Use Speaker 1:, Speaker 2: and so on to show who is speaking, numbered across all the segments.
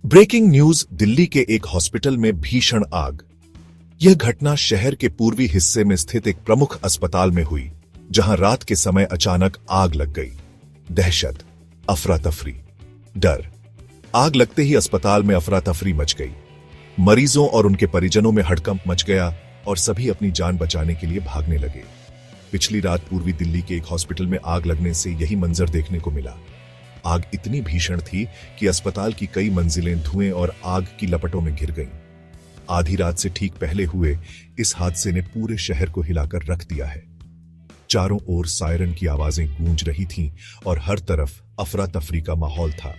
Speaker 1: Breaking news, Delhi के एक hospital में भीषण आग। यह घटना शहर के पूर्वी हिस्से में स्थित एक प्रमुख अस्पताल में हुई, जहां रात के समय अचानक आग लग गई। दहशत, अफरा तफरी, डर। आग लगते ही अस्पताल में अफरा तफरी मच गई। मरीजों और उनके परिजनों में हड़कंप मच गया और सभी अपनी जान बचाने के लिए भागने लगे। पिछली रात पूर्वी दिल्ली के एक हॉस्पिटल में आग लगने से यही मंजर देखने को मिला। आग इतनी भीषण थी कि अस्पताल की कई मंजिलें धुएं और आग की लपटों में घिर गईं। आधी रात से ठीक पहले हुए इस हादसे ने पूरे शहर को हिलाकर रख दिया है। चारों ओर सायरन की आवाजें गूंज रही थीं और हर तरफ अफरा तफरी का माहौल था।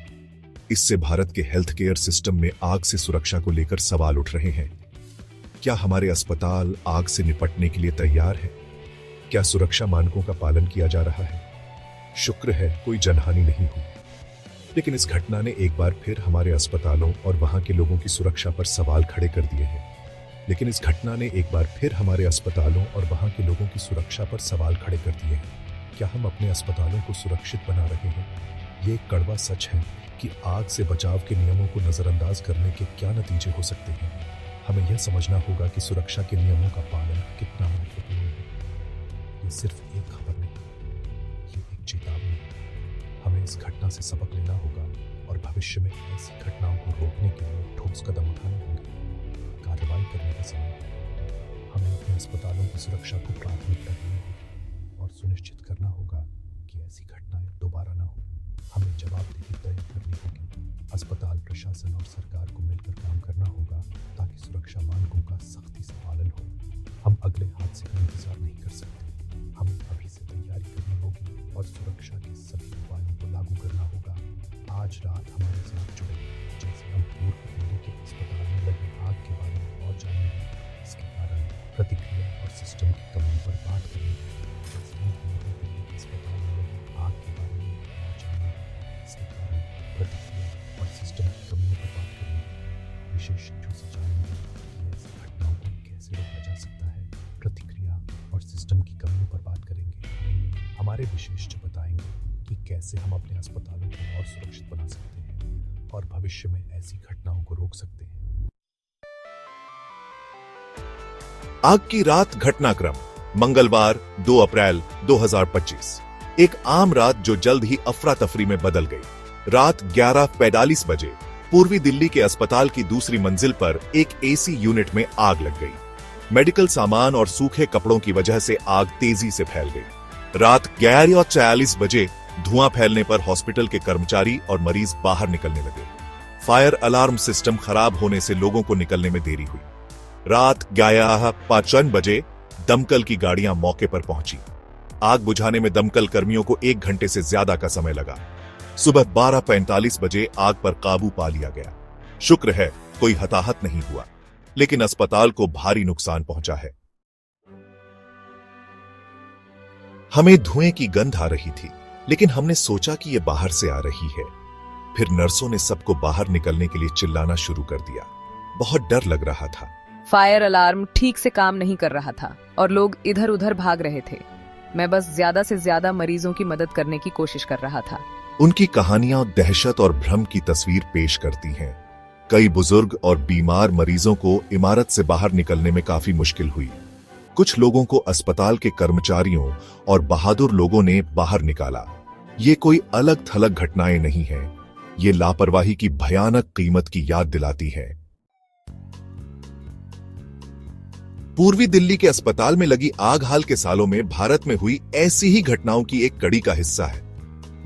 Speaker 1: इससे भारत के हेल्थ केयर सिस्टम में आग से सुरक्षा को लेकर सवाल उठ रहे हैं। क्या हमारे अस्पताल आग से निपटने के लिए तैयार है? क्या सुरक्षा मानकों का पालन किया जा रहा है? शुक्र है कोई जनहानि नहीं हुई, लेकिन इस घटना ने एक बार फिर हमारे अस्पतालों और वहां के लोगों की सुरक्षा पर सवाल खड़े कर दिए हैं। क्या हम अपने अस्पतालों को सुरक्षित बना रहे हैं? ये एक कड़वा सच है कि आग से बचाव के नियमों को नजरअंदाज करने के क्या नतीजे हो सकते हैं। हमें यह समझना होगा कि सुरक्षा के नियमों का पालन कितना महत्वपूर्ण है। ये सिर्फ एक खबर नहीं, ये एक चेतावनी है। हमें इस घटना से सबक लेना होगा और भविष्य में ऐसी घटनाओं को रोकने के लिए ठोस कदम उठाने होंगे। कार्रवाई करने का समय है। हमें अपने अस्पतालों की सुरक्षा को प्राथमिकता देनी होगी और सुनिश्चित करना होगा कि ऐसी घटनाएं दोबारा न हो। हमें जवाबदेही तय करनी होगी। अस्पताल प्रशासन और सरकार को मिलकर काम करना होगा ताकि सुरक्षा मानकों का सख्ती से पालन हो। हम अगले हादसे का इंतजार नहीं कर सकते। हमें अभी से तैयारी करनी होगी और सुरक्षा के सभी उपायों को लागू करना होगा। आज रात हमारे साथ जुड़े, जैसे हम पूर्व दिल्ली के अस्पताल में लगी आग के बारे में और जानेंगे, इसके कारण, प्रतिक्रिया और सिस्टम की कमियों पर बात करेंगे। जैसे हम पूर्व दिल्ली के अस्पताल में लगी आग के बारे में और जानेंगे, इसके कारण, प्रतिक्रिया और सिस्टम की कमियों पर बात करेंगे। विशेषज्ञों से जानेंगे कि ऐसी घटनाओं को कैसे रोका जा सकता है। प्रतिक्रिया और सिस्टम की कमियों पर बात करेंगे। हमारे विशेषज्ञ बताएंगे कि कैसे हम अपने अस्पतालों को और सुरक्षित बना सकते हैं और भविष्य में ऐसी घटनाओं को रोक सकते हैं। आग की रात घटनाक्रम, मंगलवार 2 अप्रैल 2025। एक आम रात जो जल्द ही अफरा तफरी में बदल गई। रात 11:45 बजे पूर्वी दिल्ली के अस्पताल की दूसरी मंजिल पर एक एसी यूनिट में आग लग गई। मेडिकल सामान और सूखे कपड़ों की वजह से आग तेजी से फैल गई। रात 11:40 बजे धुआं फैलने पर हॉस्पिटल के कर्मचारी और मरीज बाहर निकलने लगे। फायर अलार्म सिस्टम खराब होने से लोगों को निकलने में देरी हुई। रात 11:55 बजे दमकल की गाड़ियां मौके पर पहुंची। आग बुझाने में दमकल कर्मियों को 1 घंटे से ज्यादा का समय लगा। सुबह 12:45 बजे आग पर काबू पा लिया गया। शुक्र है कोई हताहत नहीं हुआ, लेकिन अस्पताल को भारी नुकसान पहुंचा है। हमें धुएं की गंध आ रही थी, लेकिन हमने सोचा कि यह बाहर से आ रही है। फिर नर्सों ने सबको बाहर निकलने के लिए चिल्लाना शुरू कर दिया। बहुत डर लग रहा था।
Speaker 2: फायर अलार्म ठीक से काम नहीं कर रहा था और लोग इधर उधर भाग रहे थे। मैं बस ज्यादा से ज्यादा मरीजों की मदद करने की कोशिश कर रहा था।
Speaker 1: उनकी कहानियां दहशत और भ्रम की तस्वीर पेश करती हैं। कई बुजुर्ग और बीमार मरीजों को इमारत से बाहर निकलने में काफी मुश्किल हुई। कुछ लोगों को अस्पताल के कर्मचारियों और बहादुर लोगों ने बाहर निकाला। ये कोई अलग थलग घटनाएं नहीं हैं। ये लापरवाही की भयानक कीमत की याद दिलाती है। पूर्वी दिल्ली के अस्पताल में लगी आग हाल के सालों में भारत में हुई ऐसी ही घटनाओं की एक कड़ी का हिस्सा है।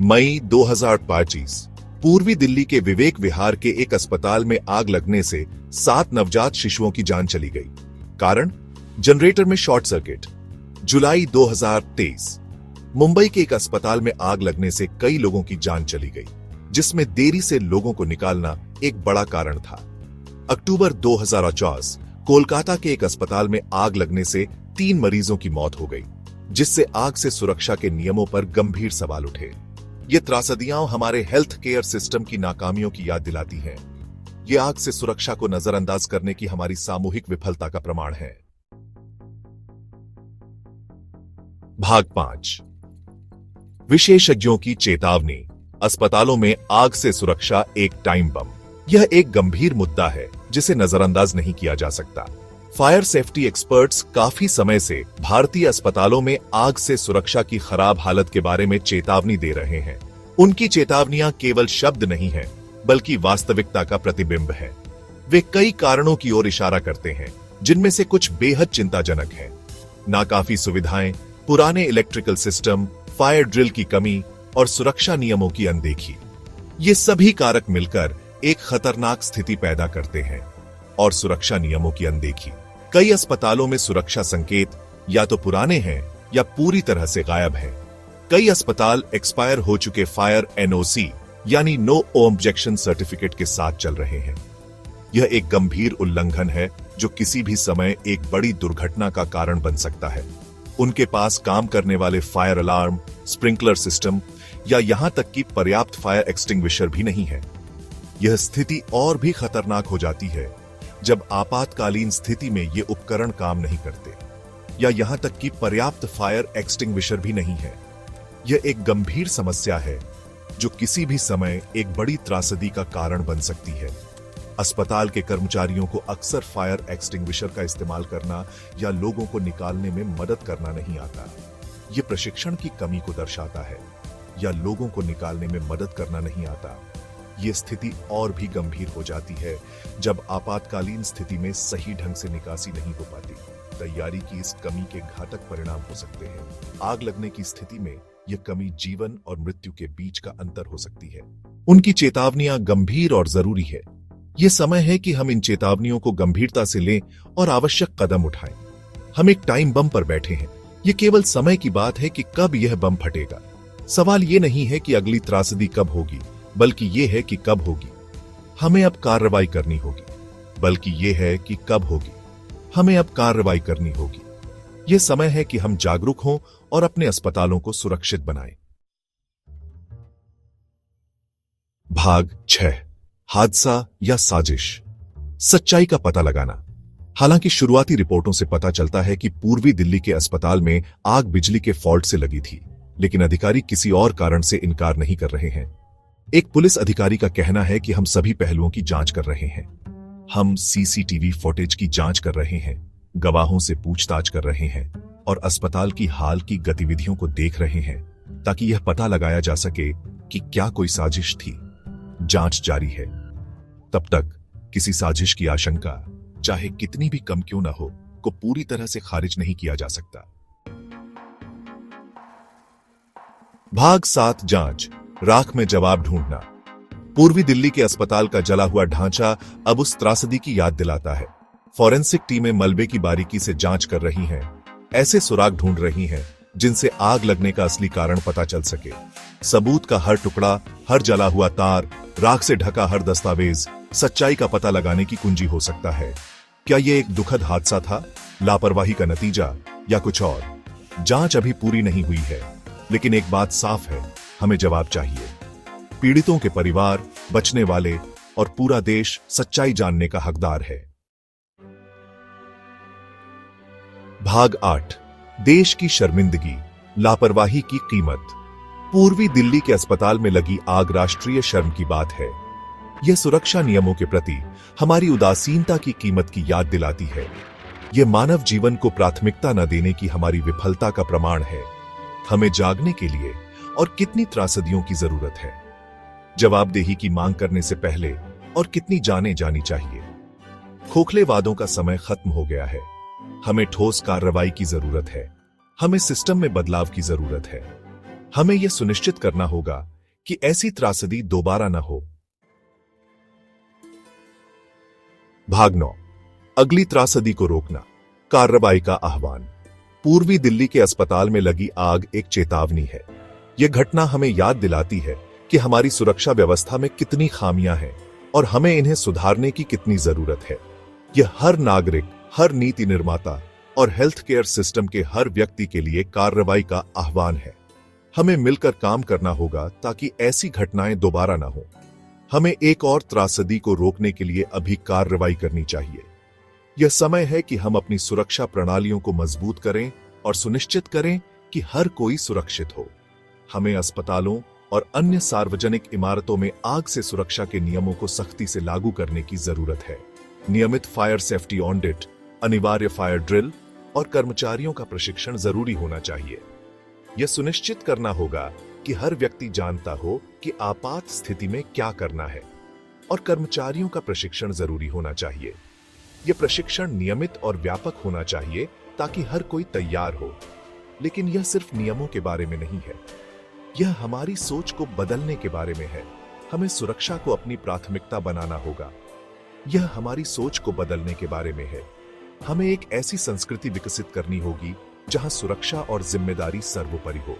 Speaker 1: मई 2025 पूर्वी दिल्ली के विवेक विहार के एक अस्पताल में आग लगने से 7 नवजात शिशुओं की जान चली गई। कारण, जनरेटर में शॉर्ट सर्किट। जुलाई 2023 मुंबई के एक अस्पताल में आग लगने से कई लोगों की जान चली गई, जिसमें देरी से लोगों को निकालना एक बड़ा कारण था। अक्टूबर 2024 कोलकाता के एक अस्पताल में आग लगने से 3 मरीजों की मौत हो गई, जिससे आग से सुरक्षा के नियमों पर गंभीर सवाल उठे। ये त्रासदियां हमारे हेल्थ केयर सिस्टम की नाकामियों की याद दिलाती हैं। ये आग से सुरक्षा को नजरअंदाज करने की हमारी सामूहिक विफलता का प्रमाण है। भाग 5, विशेषज्ञों की चेतावनी, अस्पतालों में आग से सुरक्षा एक टाइम बम। यह एक गंभीर मुद्दा है जिसे नजरअंदाज नहीं किया जा सकता। फायर सेफ्टी एक्सपर्ट्स काफी समय से भारतीय अस्पतालों में आग से सुरक्षा की खराब हालत के बारे में चेतावनी दे रहे हैं। उनकी चेतावनियां केवल शब्द नहीं हैं, बल्कि वास्तविकता का प्रतिबिंब है। वे कई कारणों की ओर इशारा करते हैं, जिनमें से कुछ बेहद चिंताजनक हैं। नाकाफी सुविधाएं, पुराने इलेक्ट्रिकल सिस्टम, फायर ड्रिल की कमी और सुरक्षा नियमों की अनदेखी, ये सभी कारक मिलकर एक खतरनाक स्थिति पैदा करते हैं। और सुरक्षा नियमों की अनदेखी, कई अस्पतालों में सुरक्षा संकेत या तो पुराने हैं या पूरी तरह से गायब हैं। कई अस्पताल एक्सपायर हो चुके फायर एनओसी यानी नो ऑब्जेक्शन सर्टिफिकेट के साथ चल रहे हैं। यह एक गंभीर उल्लंघन है जो किसी भी समय एक बड़ी दुर्घटना का कारण बन सकता है। उनके पास काम करने वाले फायर अलार्म, स्प्रिंकलर सिस्टम या यहां तक कि पर्याप्त फायर एक्सटिंग्विशर भी नहीं है। यह स्थिति और भी खतरनाक हो जाती है जब आपातकालीन स्थिति में ये उपकरण काम नहीं करते या यहां तक कि पर्याप्त फायर एक्सटिंग्विशर भी नहीं है। यह एक गंभीर समस्या है जो किसी भी समय एक बड़ी त्रासदी का कारण बन सकती है। अस्पताल के कर्मचारियों को अक्सर फायर एक्सटिंग्विशर का इस्तेमाल करना या लोगों को निकालने में मदद करना नहीं आता। यह प्रशिक्षण की कमी को दर्शाता है या लोगों को निकालने में मदद करना नहीं आता। ये स्थिति और भी गंभीर हो जाती है जब आपातकालीन स्थिति में सही ढंग से निकासी नहीं हो पाती। तैयारी की इस कमी के घातक परिणाम हो सकते हैं। आग लगने की स्थिति में यह कमी जीवन और मृत्यु के बीच का अंतर हो सकती है। उनकी चेतावनियां गंभीर और जरूरी है। यह समय है कि हम इन चेतावनियों को गंभीरता से लें और आवश्यक कदम उठाएं। हम एक टाइम बम पर बैठे हैं। यह केवल समय की बात है कि कब यह बम फटेगा। सवाल यह नहीं है कि अगली त्रासदी कब होगी, बल्कि यह है कि कब होगी। हमें अब कार्रवाई करनी होगी, बल्कि यह है कि कब होगी। हमें अब कार्रवाई करनी होगी। यह समय है कि हम जागरूक हों और अपने अस्पतालों को सुरक्षित बनाएं। भाग 6, हादसा या साजिश, सच्चाई का पता लगाना। हालांकि शुरुआती रिपोर्टों से पता चलता है कि पूर्वी दिल्ली के अस्पताल में आग बिजली के फॉल्ट से लगी थी, लेकिन अधिकारी किसी और कारण से इनकार नहीं कर रहे हैं। एक पुलिस अधिकारी का कहना है कि हम सभी पहलुओं की जांच कर रहे हैं। हम सीसीटीवी फुटेज की जांच कर रहे हैं, गवाहों से पूछताछ कर रहे हैं और अस्पताल की हाल की गतिविधियों को देख रहे हैं ताकि यह पता लगाया जा सके कि क्या कोई साजिश थी। जांच जारी है। तब तक किसी साजिश की आशंका, चाहे कितनी भी कम क्यों न हो, को पूरी तरह से खारिज नहीं किया जा सकता। भाग 7, जांच, राख में जवाब ढूंढना। पूर्वी दिल्ली के अस्पताल का जला हुआ ढांचा अब उस त्रासदी की याद दिलाता है। फॉरेंसिक टीमें मलबे की बारीकी से जांच कर रही हैं, ऐसे सुराग ढूंढ रही हैं जिनसे आग लगने का असली कारण पता चल सके। सबूत का हर टुकड़ा, हर जला हुआ तार, राख से ढका हर दस्तावेज सच्चाई का पता लगाने की कुंजी हो सकता है। क्या यह एक दुखद हादसा था, लापरवाही का नतीजा या कुछ और? जांच अभी पूरी नहीं हुई है, लेकिन एक बात साफ है, हमें जवाब चाहिए। पीड़ितों के परिवार, बचने वाले और पूरा देश सच्चाई जानने का हकदार है। भाग 8, देश की शर्मिंदगी, लापरवाही की कीमत। पूर्वी दिल्ली के अस्पताल में लगी आग राष्ट्रीय शर्म की बात है। यह सुरक्षा नियमों के प्रति हमारी उदासीनता की कीमत की याद दिलाती है। यह मानव जीवन को प्राथमिकता न देने की हमारी विफलता का प्रमाण है। हमें जागने के लिए और कितनी त्रासदियों की जरूरत है। जवाबदेही की मांग करने से पहले और कितनी जाने जानी चाहिए। खोखले वादों का समय खत्म हो गया है। हमें ठोस कार्रवाई की जरूरत है। हमें सिस्टम में बदलाव की जरूरत है। हमें यह सुनिश्चित करना होगा कि ऐसी त्रासदी दोबारा न हो। भाग 9, अगली त्रासदी को रोकना, कार्रवाई का आह्वान। पूर्वी दिल्ली के अस्पताल में लगी आग एक चेतावनी है। यह घटना हमें याद दिलाती है कि हमारी सुरक्षा व्यवस्था में कितनी खामियां हैं और हमें इन्हें सुधारने की कितनी जरूरत है। यह हर नागरिक, हर नीति निर्माता और हेल्थ केयर सिस्टम के हर व्यक्ति के लिए कार्रवाई का आह्वान है। हमें मिलकर काम करना होगा ताकि ऐसी घटनाएं दोबारा ना हो। हमें एक और त्रासदी को रोकने के लिए अभी कार्रवाई करनी चाहिए। यह समय है कि हम अपनी सुरक्षा प्रणालियों को मजबूत करें और सुनिश्चित करें कि हर कोई सुरक्षित हो। हमें अस्पतालों और अन्य सार्वजनिक इमारतों में आग से सुरक्षा के नियमों को सख्ती से लागू करने की जरूरत है। नियमित फायर सेफ्टी ऑडिट, अनिवार्य फायर ड्रिल और कर्मचारियों का प्रशिक्षण जरूरी होना चाहिए। यह सुनिश्चित करना होगा कि हर व्यक्ति जानता हो कि आपात स्थिति में क्या करना है, और कर्मचारियों का प्रशिक्षण जरूरी होना चाहिए। यह प्रशिक्षण नियमित और व्यापक होना चाहिए ताकि हर कोई तैयार हो। लेकिन यह सिर्फ नियमों के बारे में नहीं है, यह हमारी सोच को बदलने के बारे में है। हमें सुरक्षा को अपनी प्राथमिकता बनाना होगा। यह हमारी सोच को बदलने के बारे में है। हमें एक ऐसी संस्कृति विकसित करनी होगी जहां सुरक्षा और जिम्मेदारी सर्वोपरि हो।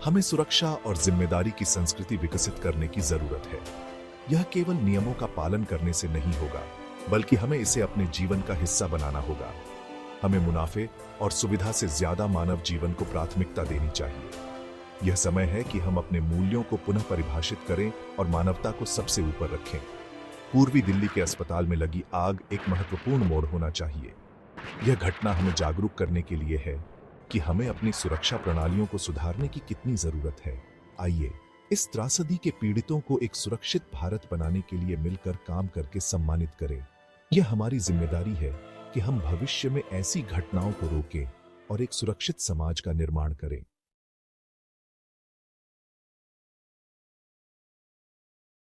Speaker 1: हमें सुरक्षा और जिम्मेदारी की संस्कृति विकसित करने की जरूरत है। यह केवल नियमों का पालन करने से नहीं होगा, बल्कि हमें इसे अपने जीवन का हिस्सा बनाना होगा। हमें मुनाफे और सुविधा से ज्यादा मानव जीवन को प्राथमिकता देनी चाहिए। यह समय है कि हम अपने मूल्यों को पुनः परिभाषित करें और मानवता को सबसे ऊपर रखें। पूर्वी दिल्ली के अस्पताल में लगी आग एक महत्वपूर्ण मोड़ होना चाहिए। यह घटना हमें जागरूक करने के लिए है कि हमें अपनी सुरक्षा प्रणालियों को सुधारने की कितनी जरूरत है। आइए इस त्रासदी के पीड़ितों को एक सुरक्षित भारत बनाने के लिए मिलकर काम करके सम्मानित करें। यह हमारी जिम्मेदारी है कि हम भविष्य में ऐसी घटनाओं को रोकें और एक सुरक्षित समाज का निर्माण करें।